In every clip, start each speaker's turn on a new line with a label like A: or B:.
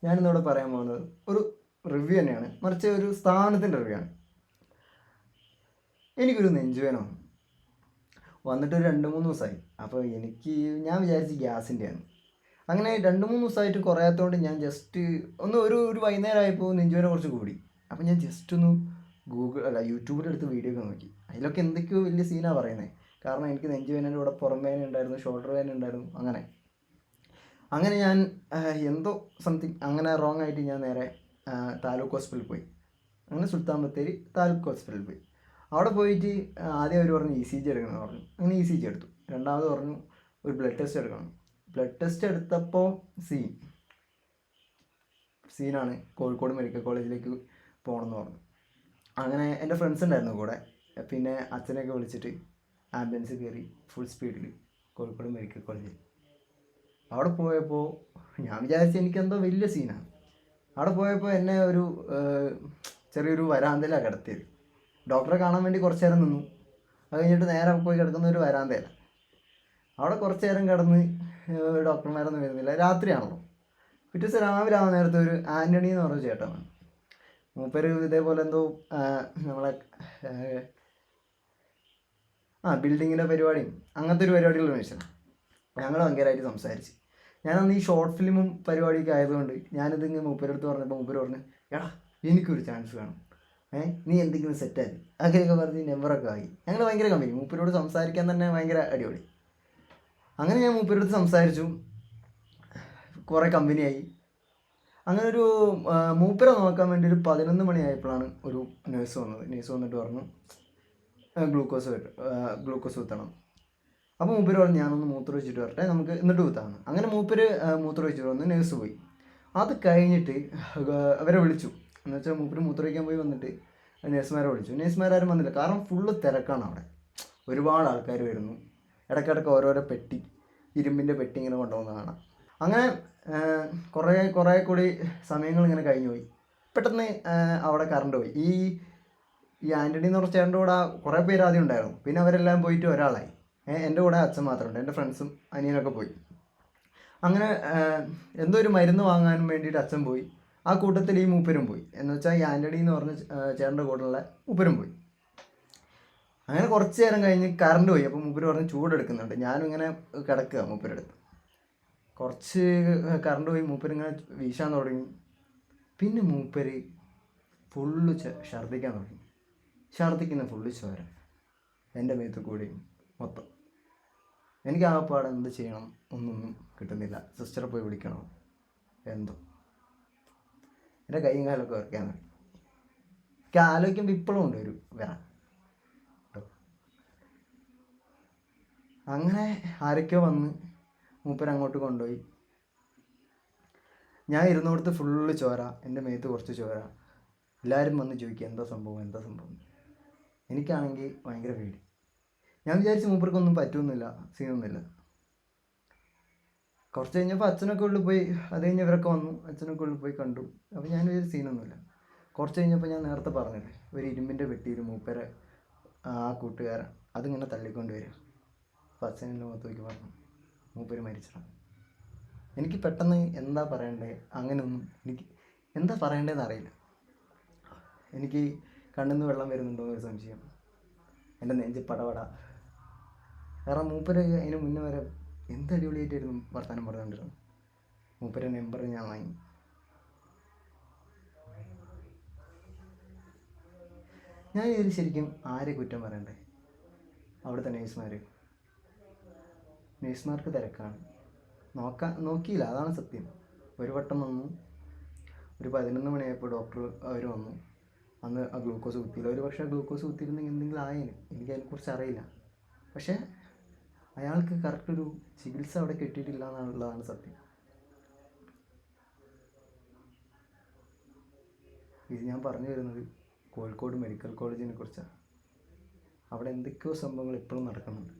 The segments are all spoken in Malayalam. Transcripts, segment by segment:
A: ഞാനിന്നിവിടെ പറയാൻ പോകുന്നത് ഒരു റിവ്യൂ തന്നെയാണ്, മറിച്ച് ഒരു സ്ഥാനത്തിൻ്റെ റിവ്യൂ ആണ്. എനിക്കൊരു നെഞ്ചുവേന വന്നിട്ടൊരു 2-3 ദിവസമായി. അപ്പോൾ ഞാൻ വിചാരിച്ച് ഗ്യാസിൻ്റെയാണ്. അങ്ങനെ 2-3 ദിവസമായിട്ട് കുറയാത്തതുകൊണ്ട് ഞാൻ ജസ്റ്റ് ഒരു വൈകുന്നേരം ആയപ്പോൾ നെഞ്ചുവേന കുറച്ച് കൂടി. അപ്പോൾ ഞാൻ ജസ്റ്റ് ഒന്ന് യൂട്യൂബിലെടുത്ത് വീഡിയോ ഒക്കെ നോക്കി. അതിലൊക്കെ എന്തൊക്കെയോ വലിയ സീനാണ് പറയുന്നത്. കാരണം എനിക്ക് നെഞ്ചുവേനയുടെ കൂടെ പുറം വേദന ഉണ്ടായിരുന്നു, ഷോൾഡർ വേദന ഉണ്ടായിരുന്നു. അങ്ങനെ ഞാൻ എന്തോ സംതിങ് അങ്ങനെ റോങ് ആയിട്ട് ഞാൻ നേരെ താലൂക്ക് ഹോസ്പിറ്റലിൽ പോയി. അങ്ങനെ സുൽത്താൻ ബത്തേരി താലൂക്ക് ഹോസ്പിറ്റലിൽ പോയി. അവിടെ പോയിട്ട് ആദ്യം അവർ പറഞ്ഞു ECG എടുക്കണമെന്ന് പറഞ്ഞു. അങ്ങനെ ECG എടുത്തു. രണ്ടാമത് പറഞ്ഞു ഒരു ബ്ലഡ് ടെസ്റ്റ് എടുക്കണം. ബ്ലഡ് ടെസ്റ്റ് എടുത്തപ്പോൾ സീനാണ്, കോഴിക്കോട് മെഡിക്കൽ കോളേജിലേക്ക് പോകണമെന്ന് പറഞ്ഞു. അങ്ങനെ എൻ്റെ ഫ്രണ്ട്സ് ഉണ്ടായിരുന്നു കൂടെ. പിന്നെ അച്ഛനെയൊക്കെ വിളിച്ചിട്ട് ആംബുലൻസ് കയറി ഫുൾ സ്പീഡിൽ കോഴിക്കോട് മെഡിക്കൽ കോളേജിൽ. അവിടെ പോയപ്പോൾ ഞാൻ വിചാരിച്ചു എനിക്കെന്തോ വലിയ സീനാണ്. അവിടെ പോയപ്പോൾ എന്നെ ഒരു ചെറിയൊരു വരാന്തയിലാണ് കിടത്തിയത്. ഡോക്ടറെ കാണാൻ വേണ്ടി കുറച്ച് നേരം നിന്നു. അത് കഴിഞ്ഞിട്ട് നേരെ പോയി കിടക്കുന്ന ഒരു വരാന്തയിലാണ്. അവിടെ കുറച്ച് നേരം കിടന്ന് ഡോക്ടർമാരൊന്നും വരുന്നില്ല, രാത്രിയാണല്ലോ. പിറ്റേ ദിവസം രാവിലെ ആവുന്ന നേരത്തെ ഒരു ആൻ്റണി എന്ന് പറഞ്ഞ ചേട്ടനാണ്. മൂപ്പര് ഇതേപോലെ എന്തോ നമ്മളെ ബിൽഡിങ്ങിൻ്റെ പരിപാടിയും അങ്ങനത്തെ ഒരു പരിപാടികൾ വെച്ചാൽ ഞങ്ങൾ ഭയങ്കരമായിട്ട് സംസാരിച്ച്. ഞാനന്ന് ഈ ഷോർട്ട് ഫിലിമും പരിപാടിയൊക്കെ ആയതുകൊണ്ട് ഞാനിതിങ്ങനെ മൂപ്പരെടുത്ത് പറഞ്ഞപ്പോൾ മൂപ്പര് പറഞ്ഞു, എടാ എനിക്കൊരു ചാൻസ് വേണം, നീ എന്തെങ്കിലും സെറ്റാക്കി അങ്ങനെയൊക്കെ പറഞ്ഞ് നമ്പറൊക്കെ ആയി. ഞങ്ങൾ ഭയങ്കര കമ്പനി, മൂപ്പരോട് സംസാരിക്കാൻ തന്നെ ഭയങ്കര അടിപൊളി. അങ്ങനെ ഞാൻ മൂപ്പരോട് സംസാരിച്ചു, കുറേ കമ്പനിയായി. അങ്ങനെ ഒരു മൂപ്പരെ നോക്കാൻ വേണ്ടി ഒരു 11 മണിയായപ്പോഴാണ് ഒരു നേഴ്സ് വന്നത്. നേഴ്സ് വന്നിട്ട് പറഞ്ഞു ഗ്ലൂക്കോസ് കുത്തണം. അപ്പോൾ മൂപ്പര് പറഞ്ഞു ഞാനൊന്ന് മൂത്രമൊഴിച്ചിട്ട് വരട്ടെ, നമുക്ക് എന്നിട്ട് കുത്താമെന്ന്. അങ്ങനെ മൂപ്പര് മൂത്രമൊഴിച്ചിട്ട് വന്ന് നേഴ്സ് പോയി. അത് കഴിഞ്ഞിട്ട് അവരെ വിളിച്ചു. എന്ന് വെച്ചാൽ മൂപ്പര് മൂത്രമൊഴിക്കാൻ പോയി വന്നിട്ട് നേഴ്സുമാരെ വിളിച്ചു. നേഴ്സുമാരും വന്നില്ല, കാരണം ഫുള്ള് തിരക്കാണ് അവിടെ. ഒരുപാട് ആൾക്കാർ വരുന്നു. ഇടയ്ക്കിടയ്ക്ക് ഓരോരോ പെട്ടി, ഇരുമ്പിൻ്റെ പെട്ടി ഇങ്ങനെ കൊണ്ടുപോകുന്ന കാണാം. അങ്ങനെ കുറേ കൂടി സമയങ്ങൾ ഇങ്ങനെ കഴിഞ്ഞു പോയി. പെട്ടെന്ന് അവിടെ കറണ്ട് പോയി. ഈ ആൻ്റണി എന്ന് പറഞ്ഞ ചേട്ടൻ്റെ കൂടെ കുറേ പേര് ആദ്യം ഉണ്ടായിരുന്നു. പിന്നെ അവരെല്ലാം പോയിട്ട് ഒരാളായി. എൻ്റെ കൂടെ അച്ഛൻ മാത്രമുണ്ട്. എൻ്റെ ഫ്രണ്ട്സും അനിയനൊക്കെ പോയി. അങ്ങനെ എന്തോ ഒരു മരുന്ന് വാങ്ങാൻ വേണ്ടിയിട്ട് അച്ഛൻ പോയി. ആ കൂട്ടത്തിൽ ഈ മൂപ്പരും പോയി. എന്ന് വെച്ചാൽ ഈ ആൻ്റണി എന്ന് പറഞ്ഞ ചേട്ടൻ്റെ കൂടെയുള്ള മൂപ്പരും പോയി. അങ്ങനെ കുറച്ച് നേരം കഴിഞ്ഞ് കറണ്ട് പോയി. അപ്പോൾ മൂപ്പര് പറഞ്ഞ് ചൂടെടുക്കുന്നുണ്ട്. ഞാനും ഇങ്ങനെ കിടക്കുക മൂപ്പരെടുത്ത്. കുറച്ച് കറണ്ട് പോയി, മൂപ്പരിങ്ങനെ വീശാൻ തുടങ്ങി. പിന്നെ മൂപ്പര് ഫുള്ള് ഛർദ്ദിക്കാൻ തുടങ്ങി. ഛർദ്ദിക്കുന്ന ഫുള്ള് ചോര എൻ്റെ മേത്ത് കൂടി മൊത്തം. എനിക്ക് ആകപ്പാടെ എന്ത് ചെയ്യണം ഒന്നും കിട്ടുന്നില്ല. സിസ്റ്ററെ പോയി വിളിക്കണോ എന്തോ. എൻ്റെ കൈയും കാലൊക്കെ വരയ്ക്കാൻ തുടങ്ങി. എനിക്ക് ആലോചിക്കുമ്പോൾ ഇപ്പോഴും ഉണ്ട് ഒരു വരാൻ. അങ്ങനെ ആരൊക്കെയോ വന്ന് മൂപ്പര് അങ്ങോട്ട് കൊണ്ടുപോയി. ഞാൻ ഇരുന്നോടത്ത് ഫുള്ള് ചോര, എൻ്റെ മേത്ത് കുറച്ച് ചോര. എല്ലാവരും വന്ന് ചോദിക്കുക എന്താ സംഭവം. എനിക്കാണെങ്കിൽ ഭയങ്കര പേടി. ഞാൻ വിചാരിച്ച് മൂപ്പർക്കൊന്നും പറ്റുമെന്നില്ല, സീനൊന്നുമില്ല. കുറച്ച് കഴിഞ്ഞപ്പോൾ അച്ഛനൊക്കെ ഉള്ളിൽ പോയി. അത് കഴിഞ്ഞ് ഇവരൊക്കെ വന്നു, അച്ഛനൊക്കെ ഉള്ളിൽ പോയി കണ്ടു. അപ്പോൾ ഞാൻ വിചാരിച്ച് സീനൊന്നുമില്ല. കുറച്ച് കഴിഞ്ഞപ്പോൾ ഞാൻ നേരത്തെ പറഞ്ഞില്ലേ, ഒരു ഇരുമ്പിൻ്റെ പെട്ടിയിൽ മൂപ്പരെ ആ കൂട്ടുകാരൻ അതിങ്ങനെ തള്ളിക്കൊണ്ട് വരിക. അപ്പോൾ അച്ഛൻ എൻ്റെ മുഖത്തേക്ക് പറഞ്ഞു മൂപ്പര് മരിച്ചതാണ്. എനിക്ക് പെട്ടെന്ന് എന്താ പറയണ്ടേ, അങ്ങനെയൊന്നും എനിക്ക് എന്താ പറയണ്ടതെന്ന് അറിയില്ല. എനിക്ക് കണ്ണിൽ നിന്ന് വെള്ളം വരുന്നുണ്ടോ എന്നൊരു സംശയം. എൻ്റെ നെഞ്ച് പടപട. കാരണം മൂപ്പര് അതിന് മുന്നേ വരെ എന്ത് അടിപൊളിയായിട്ടായിരുന്നു വർത്തമാനം പറഞ്ഞുകൊണ്ടിരുന്നത്. മൂപ്പരെ നമ്പർ ഞാൻ വാങ്ങി. ഞാൻ ഇതിൽ ശരിക്കും ആരെ കുറ്റം പറയണ്ടേ? അവിടുത്തെ നേഴ്സുമാർക്ക് തിരക്കാണ്, നോക്കിയില്ല, അതാണ് സത്യം. ഒരു വട്ടം വന്നു, ഒരു 11 മണിയായപ്പോൾ അവർ വന്നു. അന്ന് ആ ഗ്ലൂക്കോസ് കുത്തിയില്ല. ഒരു പക്ഷേ ഗ്ലൂക്കോസ് കുത്തിയിരുന്നെങ്കിൽ എന്തെങ്കിലും ആയേനെ, എനിക്കതിനെക്കുറിച്ച് അറിയില്ല. പക്ഷേ അയാൾക്ക് കറക്റ്റൊരു ചികിത്സ അവിടെ കിട്ടിയിട്ടില്ല എന്നുള്ളതാണ് സത്യം. ഇത് ഞാൻ പറഞ്ഞു വരുന്നത് കോഴിക്കോട് മെഡിക്കൽ കോളേജിനെ കുറിച്ചാണ്. അവിടെ എന്തൊക്കെയോ സംഭവങ്ങൾ ഇപ്പോഴും നടക്കുന്നുണ്ട്.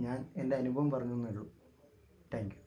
A: ഞാൻ എൻ്റെ അനുഭവം പറഞ്ഞു എന്നേ ഉള്ളൂ. Thank you.